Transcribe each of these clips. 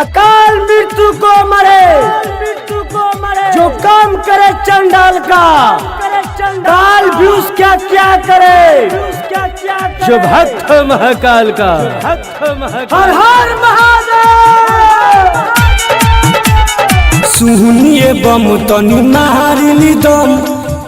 अकाल मृत्यु को मरे जो काम करे चंडाल का, काल भी उसका क्या करे जो भक्त महाकाल का। हर हर महादेव। सुनिए बम तनी मारिली दम,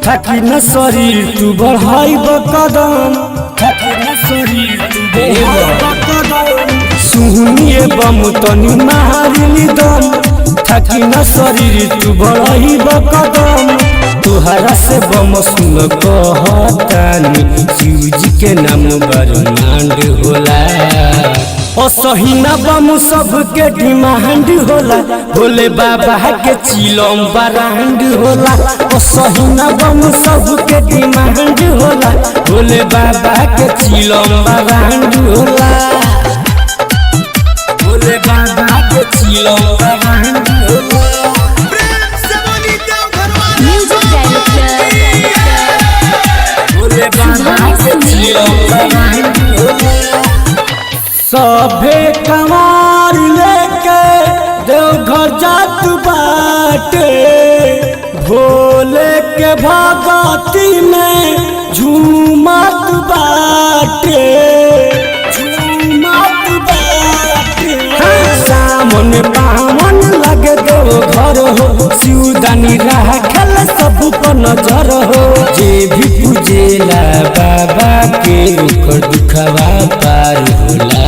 थकी न शरीर तू बढ़ाई कदम, थकी न शरीर तू बढ़ाई कदम। सुनिए बम तनी मारिली दम, थकी न शरीर तू बढ़ाई कदम। तुहरा से बम सुन कहतानी, शिव जी के नाम बरमांड होला। असहीना बम सबके डिमांड होला, भोले बाबा के चिलम बरांड होला। असहीना बम सबके डिमांड होला, भोले बाबा के चिलम बरांड होला। भोले बाबा के चिलम बरांड होला। भोले बाबा के चिलम बरांड होला। सभे कमार लेके देवघर जात बाटे, भोले के भगती में झूमत बाटे, झूमत बाटे। सामन पावन लगे देवघर हो, शिवदानी राखल सब पर नजर हो। जे भी पूजेला बाबा के ओकर दुखवा पार होला।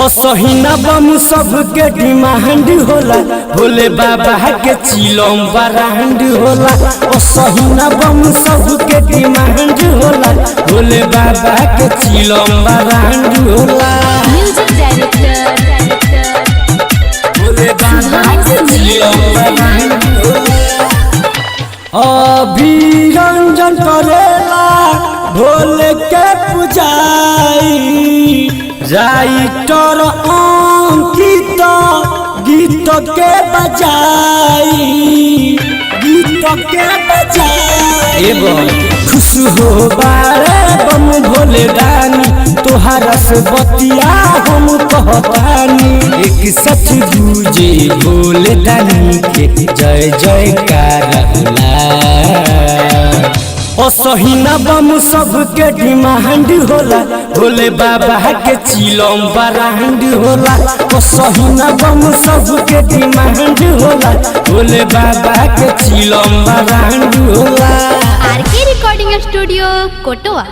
असहीना बम सबके डिमांड होला, भोले बाबा के चिलम बरांड होला। असहीना बम सबके डिमांड होला, भोले बाबा के चिलम बरांड होला। भोले बाबा के चिलम बरांड होला। अभिरंजन करेला भोले के पुजाई, राइटर अंकित गीत के बजाई, गीत के बजाई। खुश हो बारे बम भोले दानी, तोहरा से बतिया हम कहतानी। एक सच दूजे भोले दानी के जय जयकार होला। असहीना बम सबके डिमांड होला, भोले बाबा के चिलम बरांड होला। असहीना बम सबके डिमांड होला, भोले बाबा के चिलम बरांड होला। आरके रिकॉर्डिंग स्टूडियो कोटवा।